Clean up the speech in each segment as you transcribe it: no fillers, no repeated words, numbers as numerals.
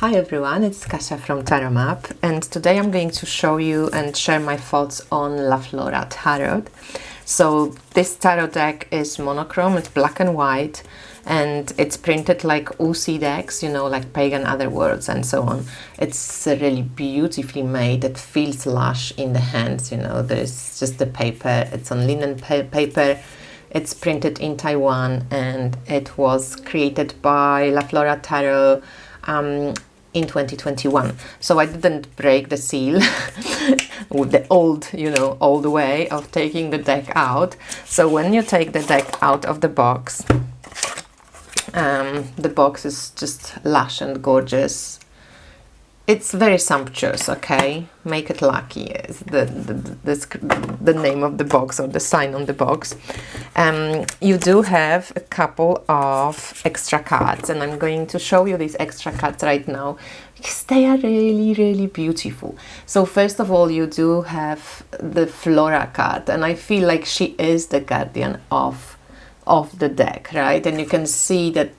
Hi everyone, it's Kasia from Tarot Map, and today I'm going to show you and share my thoughts on La Flora Tarot. So this tarot deck is monochrome, it's black and white, and it's printed like OC decks, you know, like Pagan Other Worlds and so on. It's really beautifully made, it feels lush in the hands, you know, there's just the paper, it's on linen paper. It's printed in Taiwan and it was created by La Flora Tarot in 2021. So I didn't break the seal with the old, old way of taking the deck out. So when you take the deck out of the box is just lush and gorgeous. It's very sumptuous, okay? Make it lucky is the name of the box or the sign on the box. You do have a couple of extra cards, and I'm going to show you these extra cards right now because they are really, really beautiful. So first of all, you do have the Flora card, and I feel like she is the guardian of the deck, right? And you can see that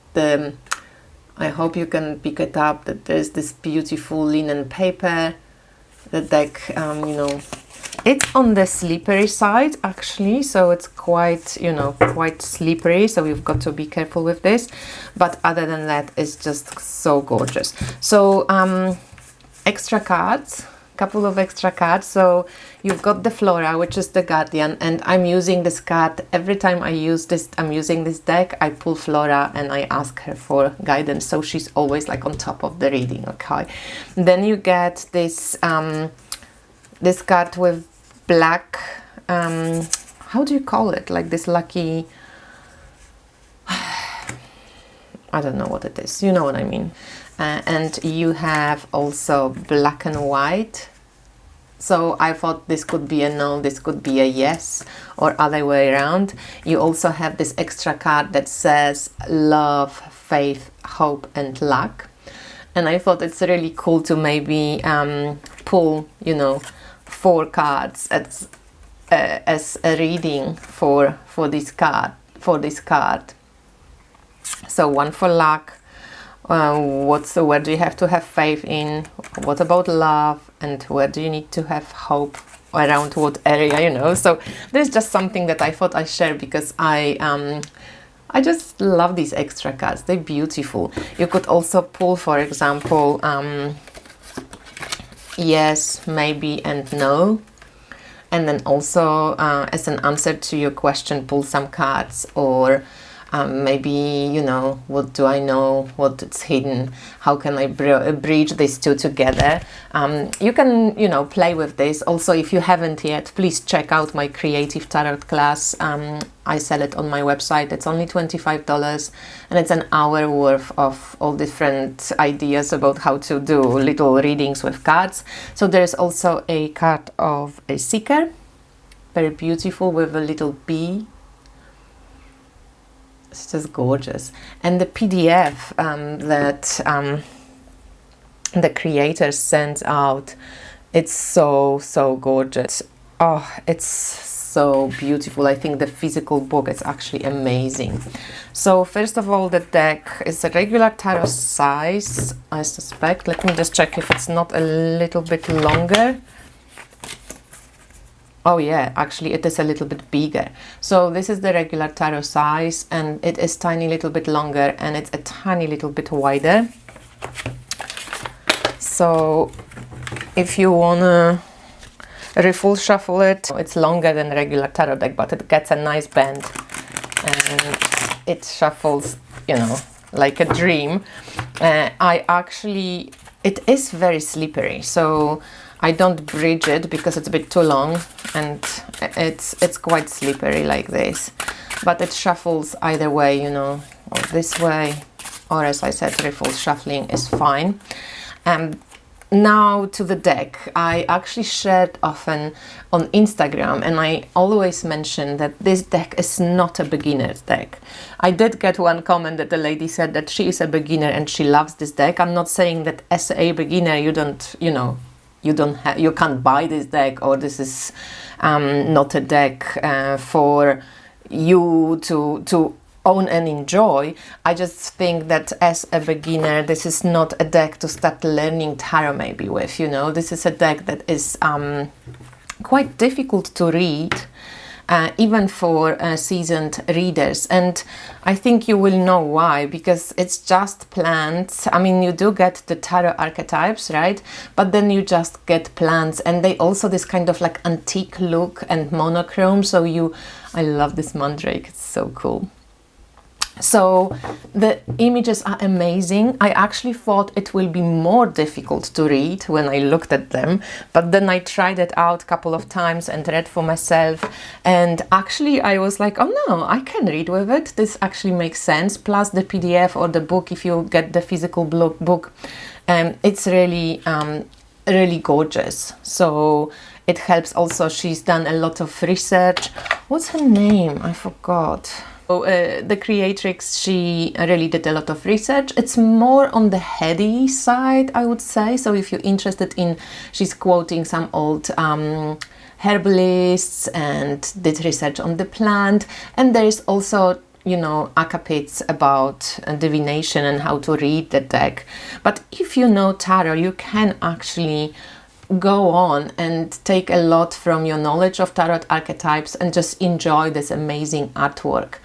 I hope you can pick it up, that there's this beautiful linen paper. The deck, it's on the slippery side actually, so it's quite, quite slippery, so you've got to be careful with this. But other than that, it's just so gorgeous. So extra cards, couple of extra cards. So you've got the Flora, which is the guardian, and I'm using this card every time I'm using this deck. I pull Flora and I ask her for guidance, so she's always like on top of the reading, okay? Then you get this this card with black, how do you call it, like this lucky, I don't know what it is, you know what I mean. And you have also black and white. So I thought this could be a no, this could be a yes, or other way around. You also have this extra card that says love, faith, hope, and luck. And I thought it's really cool to maybe pull, 4 cards as a reading for this card. So one for luck. Where do you have to have faith in? What about love? And where do you need to have hope? Around what area, So there's just something that I thought I'd share because I just love these extra cards. They're beautiful. You could also pull, for example, yes, maybe, and no. And then also, as an answer to your question, pull some cards, or maybe, what do I know, what's hidden, how can I bridge these two together. You can, play with this. Also, if you haven't yet, please check out my creative tarot class. I sell it on my website. It's only $25, and it's an hour worth of all different ideas about how to do little readings with cards. So there's also a card of a seeker, very beautiful, with a little bee. It's just gorgeous. And the PDF that the creator sent out, it's so gorgeous. Oh, it's so beautiful. I think the physical book is actually amazing. So first of all, the deck is a regular tarot size, I suspect. Let me just check if it's not a little bit longer. Oh yeah, actually it is a little bit bigger. So this is the regular tarot size, and it is tiny little bit longer, and it's a tiny little bit wider. So if you wanna refull shuffle it, it's longer than regular tarot deck, but it gets a nice bend and it shuffles, like a dream. It is very slippery, so I don't bridge it because it's a bit too long, and it's quite slippery like this. But it shuffles either way, or this way, or as I said, refull shuffling is fine. Now to the deck. I actually shared often on Instagram, and I always mention that this deck is not a beginner's deck. I did get one comment that the lady said that she is a beginner and she loves this deck. I'm not saying that as a beginner you can't buy this deck, or this is not a deck for you to own and enjoy. I just think that as a beginner, this is not a deck to start learning tarot maybe with, you know. This is a deck that is quite difficult to read, even for seasoned readers, and I think you will know why, because it's just plants. I mean, you do get the tarot archetypes, right, but then you just get plants, and they also this kind of like antique look and monochrome. So I love this mandrake, it's so cool. So the images are amazing. I actually thought it will be more difficult to read when I looked at them, but then I tried it out a couple of times and read for myself, and actually I was like, oh no, I can read with it. This actually makes sense. Plus the PDF or the book, if you get the physical book, it's really really gorgeous. So it helps also. She's done a lot of research. What's her name? I forgot. The creatrix, she really did a lot of research. It's more on the heady side, I would say. So if you're interested in, she's quoting some old herbalists and did research on the plant. And there's also, you know, acapits about divination and how to read the deck. But if you know tarot, you can actually go on and take a lot from your knowledge of tarot archetypes and just enjoy this amazing artwork.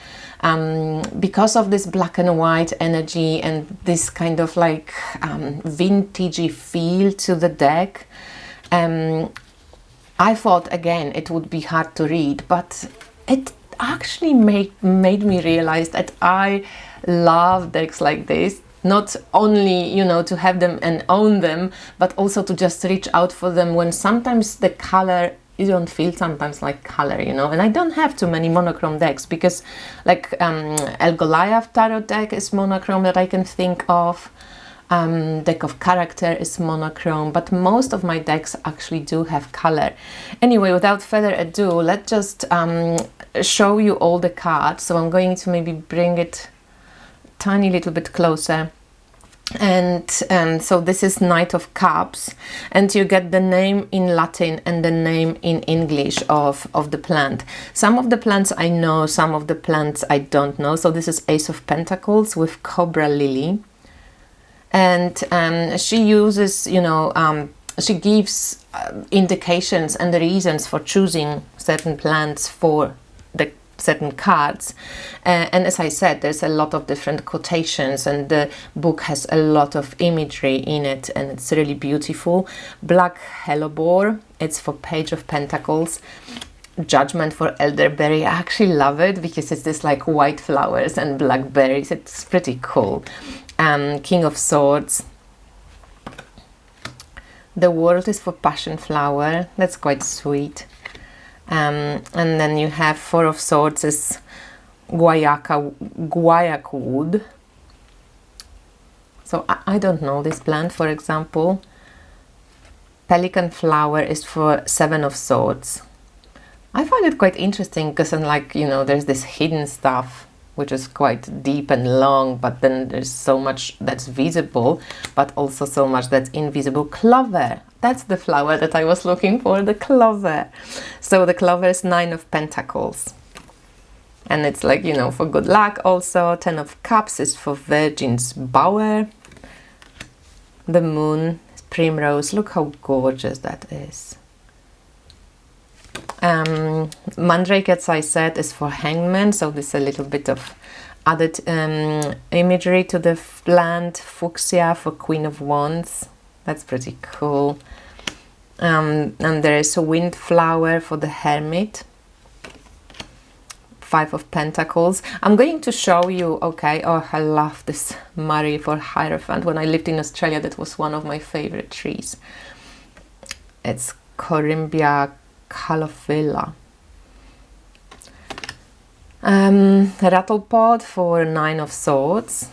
Because of this black and white energy and this kind of like vintagey feel to the deck, I thought again it would be hard to read, but it actually made me realize that I love decks like this. Not only, you know, to have them and own them, but also to just reach out for them when sometimes the color, you don't feel sometimes like color, you know. And I don't have too many monochrome decks, because like El Goliath tarot deck is monochrome that I can think of. Deck of Character is monochrome, but most of my decks actually do have color. Anyway, without further ado, let's just show you all the cards. So I'm going to maybe bring it tiny little bit closer, and so this is Knight of Cups, and you get the name in Latin and the name in English of the plant. Some of the plants I know, some of the plants I don't know. So this is Ace of Pentacles with Cobra Lily, and she uses, you know, she gives indications and the reasons for choosing certain plants for the certain cards, and as I said, there's a lot of different quotations, and the book has a lot of imagery in it, and it's really beautiful. Black Hellebore, it's for Page of Pentacles. Judgment for Elderberry, I actually love it because it's this like white flowers and black berries. It's pretty cool. King of Swords. The World is for Passion Flower. That's quite sweet. And then you have Four of Swords is guaiac wood. So I don't know this plant, for example. Pelican flower is for Seven of Swords. I find it quite interesting because, like, you know, there's this hidden stuff which is quite deep and long, but then there's so much that's visible, but also so much that's invisible. Clover, that's the flower that I was looking for, the clover. So the clover is Nine of Pentacles. And it's like, you know, for good luck also. Ten of Cups is for Virgin's Bower. The Moon is Primrose. Look how gorgeous that is. Mandrake, as I said, is for Hangman, so this is a little bit of added imagery to the plant. Fuchsia for Queen of Wands, that's pretty cool. And there is a Windflower for the Hermit. Five of Pentacles. I'm going to show you, okay, oh, I love this Murray for Hierophant. When I lived in Australia, that was one of my favorite trees. It's Corymbia Calophylla. Rattlepod for Nine of Swords.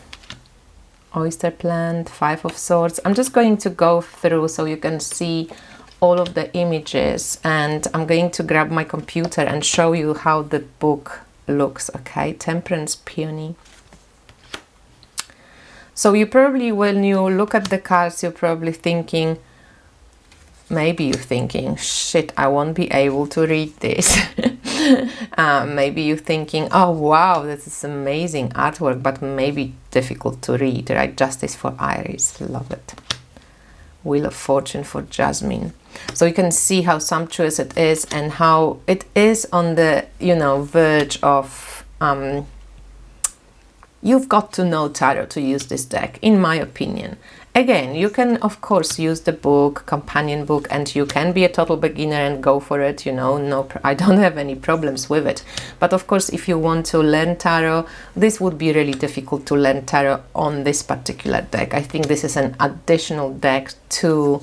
Oyster plant, Five of Swords. I'm just going to go through so you can see all of the images, and I'm going to grab my computer and show you how the book looks, okay? Temperance Peony. So you probably, when you look at the cards, you're probably thinking, maybe you're thinking, shit, I won't be able to read this. Maybe you're thinking, oh wow, this is amazing artwork, but maybe difficult to read, right? Justice for Iris, love it. Wheel of Fortune for Jasmine. So you can see how sumptuous it is and how it is on the, you know, verge of, you've got to know tarot to use this deck, in my opinion. Again, you can of course use the book, companion book, and you can be a total beginner and go for it, you know, I don't have any problems with it. But of course, if you want to learn tarot, this would be really difficult to learn tarot on this particular deck. I think this is an additional deck to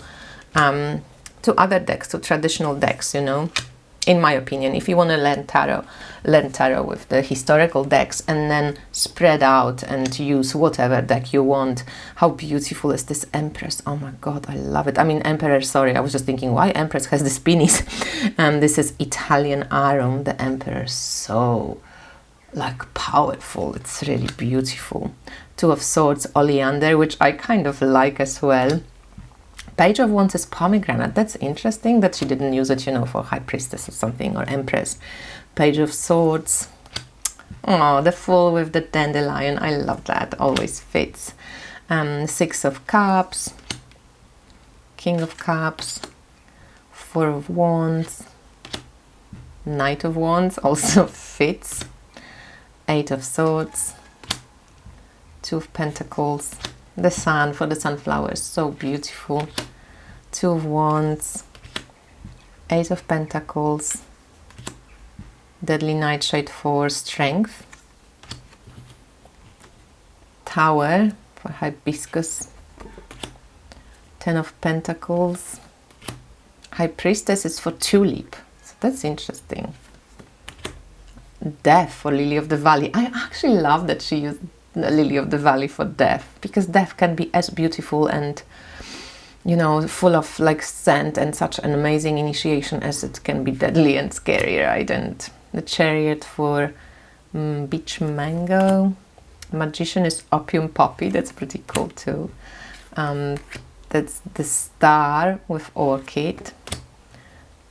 other decks, to traditional decks, you know. In my opinion, if you want to learn tarot with the historical decks and then spread out and use whatever deck you want. How beautiful is this Empress? Oh my god, I love it. I mean Emperor, sorry, I was just thinking why Empress has this penis. This is Italian Arum, the Emperor, so like powerful. It's really beautiful. Two of Swords, Oleander, which I kind of like as well. Page of Wands is Pomegranate. That's interesting that she didn't use it, you know, for High Priestess or something, or Empress. Page of Swords. Oh, the Fool with the Dandelion. I love that. Always fits. Six of Cups. King of Cups. Four of Wands. Knight of Wands also fits. Eight of Swords. Two of Pentacles. The Sun for the Sunflowers, so beautiful. Two of Wands, Eight of Pentacles, Deadly Nightshade for Strength, Tower for Hibiscus, Ten of Pentacles, High Priestess is for Tulip, so that's interesting. Death for Lily of the Valley. I actually love that she used the Lily of the Valley for death, because death can be as beautiful and, you know, full of like scent and such an amazing initiation as it can be deadly and scary, right? And the Chariot for Beach Mango. Magician is Opium Poppy, that's pretty cool too. That's the Star with Orchid.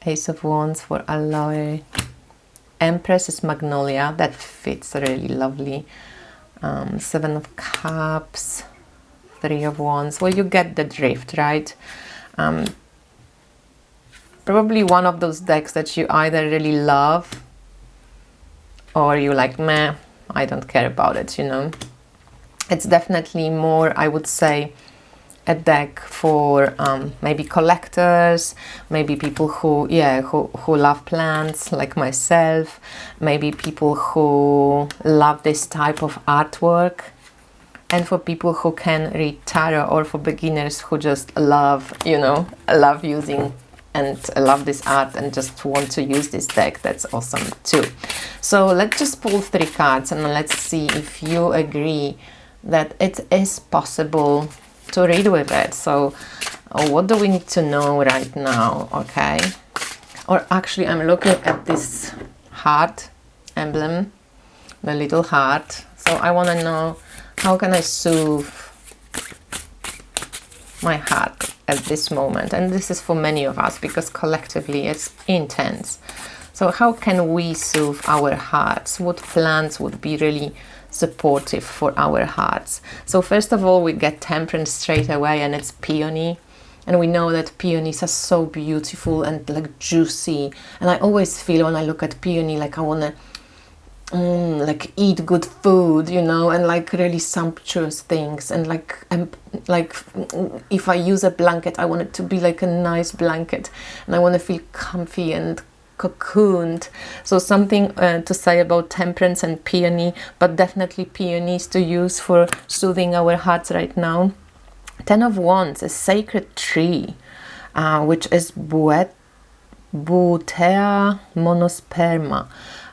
Ace of Wands for Aloe. Empress is Magnolia, that fits really lovely. Seven of Cups, Three of Wands. Well, you get the drift, right? Probably one of those decks that you either really love or you like, meh, I don't care about it, you know. It's definitely more, I would say, a deck for maybe collectors, maybe people who love plants like myself, maybe people who love this type of artwork, and for people who can read tarot, or for beginners who just love, you know, love using and love this art and just want to use this deck. That's awesome too. So let's just pull 3 cards and let's see if you agree that it is possible to read with it. So what do we need to know right now? Okay, or actually I'm looking at this heart emblem, the little heart, so I want to know, how can I soothe my heart at this moment? And this is for many of us because collectively it's intense. So how can we soothe our hearts? What plants would be really supportive for our hearts? So first of all, we get Temperance straight away, and it's Peony. And we know that peonies are so beautiful and like juicy. And I always feel when I look at peony, like I want to like eat good food, you know, and like really sumptuous things. And like if I use a blanket, I want it to be like a nice blanket, and I want to feel comfy and cocooned. So something to say about Temperance and Peony, but definitely peonies to use for soothing our hearts right now. Ten of Wands, a sacred tree, which is Butea monosperma.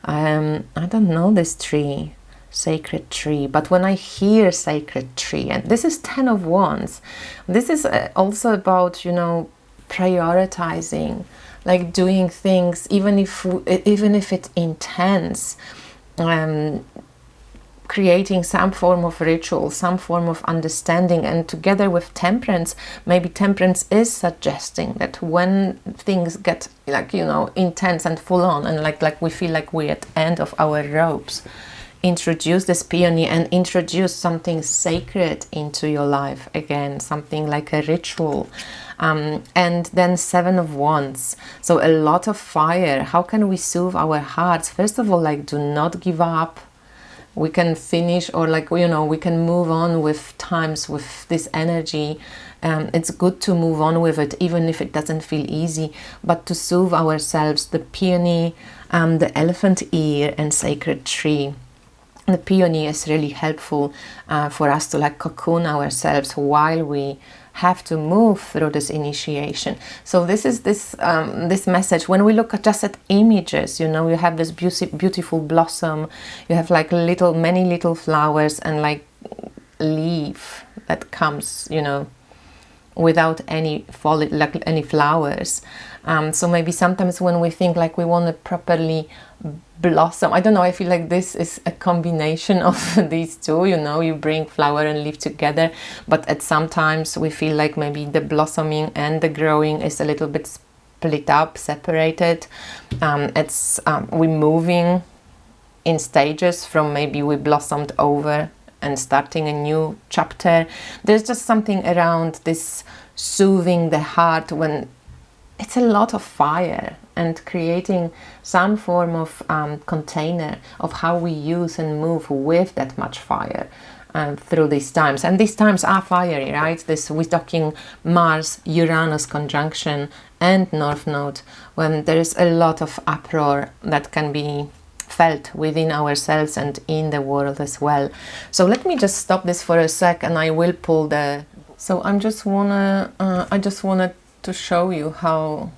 I don't know this tree, sacred tree, but when I hear sacred tree, and this is Ten of Wands, this is also about, you know, prioritizing, like doing things even if it's intense. creating some form of ritual, some form of understanding. And together with temperance, maybe temperance is suggesting that when things get like, you know, intense and full on, and like we feel like we're at the end of our ropes, introduce this peony and introduce something sacred into your life again, something like a ritual. And then 7 of Wands, so a lot of fire. How can we soothe our hearts? First of all, like, do not give up. We can finish, or like, you know, we can move on with times with this energy. It's good to move on with it, even if it doesn't feel easy, but to soothe ourselves. The peony, the elephant ear and sacred tree. The peony is really helpful for us to like cocoon ourselves while we have to move through this initiation. So this is this message. When we look at just at images, you know, you have this beautiful blossom, you have like many little flowers and like leaf that comes, you know, without any like any flowers. So maybe sometimes when we think like we want to properly blossom, I don't know, I feel like this is a combination of these two, you know, you bring flower and leaf together, but at sometimes we feel like maybe the blossoming and the growing is a little bit split up, separated. We're moving in stages from maybe we blossomed over and starting a new chapter. There's just something around this soothing the heart when it's a lot of fire, and creating some form of container of how we use and move with that much fire through these times. And these times are fiery, right? We're talking Mars-Uranus conjunction and North Node, when there is a lot of uproar that can be felt within ourselves and in the world as well. So let me just stop this for a sec, and I will pull the... So I just wanted to show you how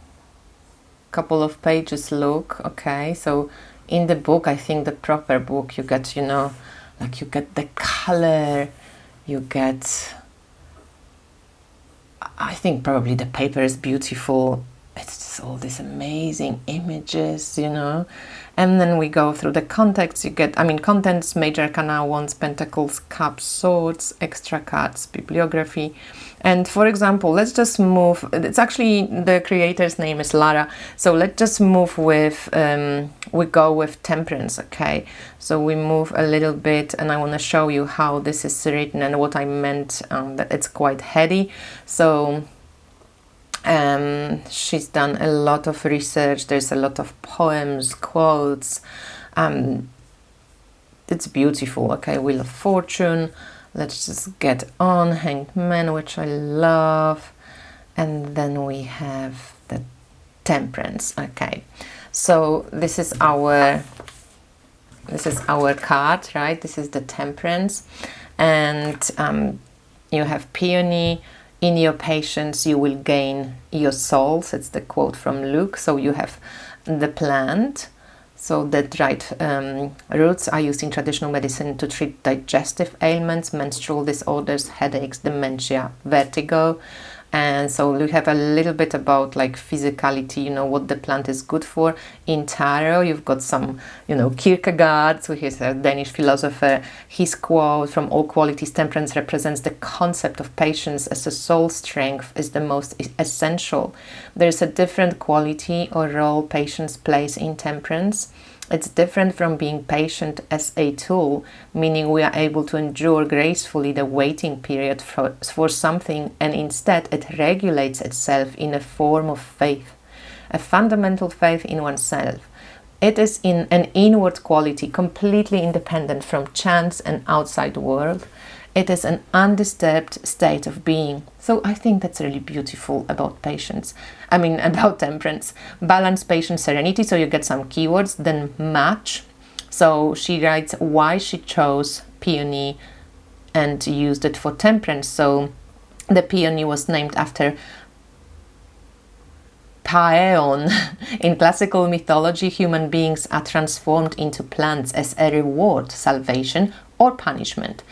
a couple of pages look. Okay, so in the book, I think the proper book, you get, you know, like you get the color, you get... I think probably the paper is beautiful. It's just all these amazing images, you know. And then we go through the context. You get, I mean, contents, Major Arcana, Wands, Pentacles, Cups, Swords, extra cards, bibliography. And for example, let's just move, it's actually, the creator's name is Lara. So let's just move with, we go with Temperance, okay? So we move a little bit, and I want to show you how this is written and what I meant, that it's quite heady. So she's done a lot of research. There's a lot of poems, quotes. It's beautiful. Okay, Wheel of Fortune. Let's just get on. Hanged Man, which I love. And then we have the Temperance. Okay, so this is our card, right? This is the Temperance, and you have Peony. In your patience, you will gain your souls. It's the quote from Luke. So you have the plant. So the dried roots are used in traditional medicine to treat digestive ailments, menstrual disorders, headaches, dementia, vertigo. And so we have a little bit about like physicality, you know, what the plant is good for. In tarot, you've got some, you know, Kierkegaard, so he's a Danish philosopher. His quote, from all qualities, temperance represents the concept of patience as a soul strength is the most essential. There's a different quality or role patience plays in temperance. It's different from being patient as a tool, meaning we are able to endure gracefully the waiting period for something, and instead it regulates itself in a form of faith, a fundamental faith in oneself. It is in an inward quality, completely independent from chance and outside world. It is an undisturbed state of being. So I think that's really beautiful about patience. I mean, about temperance. Balance, patience, serenity. So you get some keywords. Then match. So she writes why she chose peony and used it for temperance. So the peony was named after Peony. In classical mythology, human beings are transformed into plants as a reward, salvation, or punishment.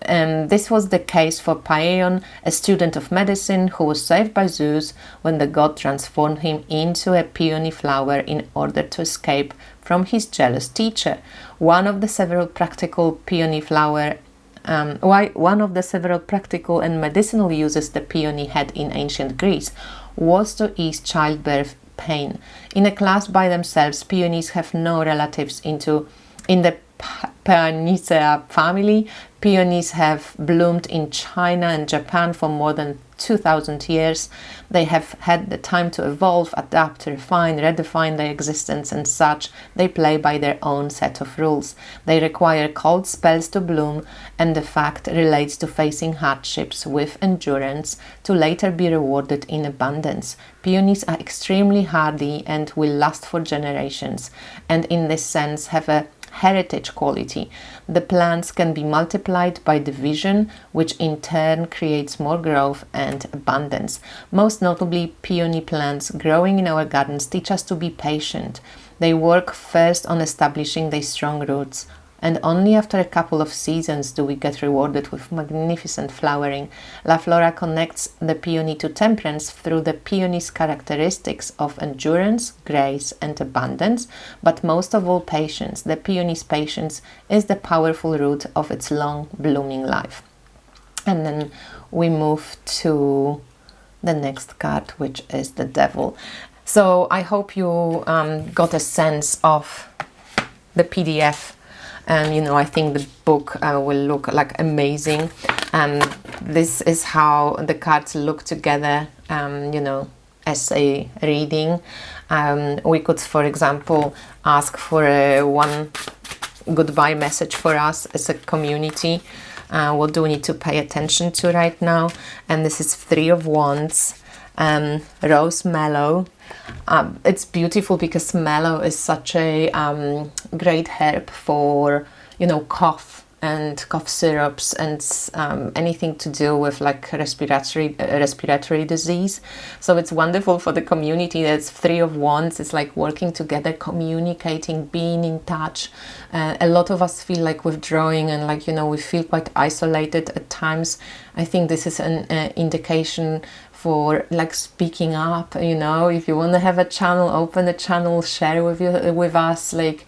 This was the case for Peony, a student of medicine who was saved by Zeus when the god transformed him into a peony flower in order to escape from his jealous teacher. One of the several practical peony flower one of the several practical and medicinal uses the peony had in ancient Greece was to ease childbirth pain. In a class by themselves, peonies have no relatives in the Peoniaceae family. Peonies have bloomed in China and Japan for more than 2,000 years. They have had the time to evolve, adapt, refine, redefine their existence, and such. They play by their own set of rules. They require cold spells to bloom, and the fact relates to facing hardships with endurance to later be rewarded in abundance. Peonies are extremely hardy and will last for generations, and in this sense have a heritage quality. The plants can be multiplied by division, which in turn creates more growth and abundance. Most notably, peony plants growing in our gardens teach us to be patient. They work first on establishing their strong roots, and only after a couple of seasons do we get rewarded with magnificent flowering. La Flora connects the peony to temperance through the peony's characteristics of endurance, grace, and abundance, but most of all patience. The peony's patience is the powerful root of its long blooming life. And then we move to the next card, which is the Devil. So I hope you got a sense of the PDF. And, you know, I think the book will look like amazing. This is how the cards look together, you know, as a reading. We could, for example, ask for one goodbye message for us as a community. What do we need to pay attention to right now? And this is Three of Wands, Rose Mallow. It's beautiful because mallow is such a great herb for, you know, cough and cough syrups and anything to do with like respiratory disease. So it's wonderful for the community. That's Three of Wands. It's like working together, communicating, being in touch. A lot of us feel like withdrawing and like, you know, we feel quite isolated at times. I think this is an indication for like speaking up. You know, if you want to have a channel, open a channel, share with us. Like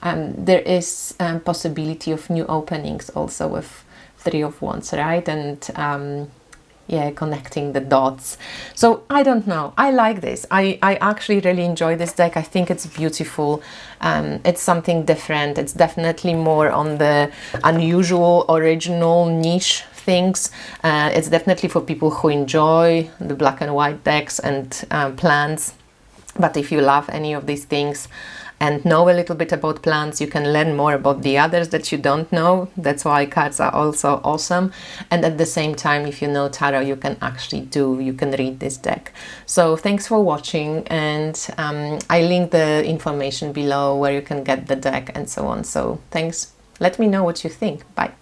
there is possibility of new openings also with Three of Wands, right? And yeah, connecting the dots. So I don't know, I like this. I actually really enjoy this deck. I think it's beautiful. It's something different. It's definitely more on the unusual, original, niche things. It's definitely for people who enjoy the black and white decks and plants. But if you love any of these things and know a little bit about plants, you can learn more about the others that you don't know. That's why cards are also awesome. And at the same time, if you know tarot, you can read this deck. So thanks for watching, and I link the information below where you can get the deck and so on. So thanks. Let me know what you think. Bye.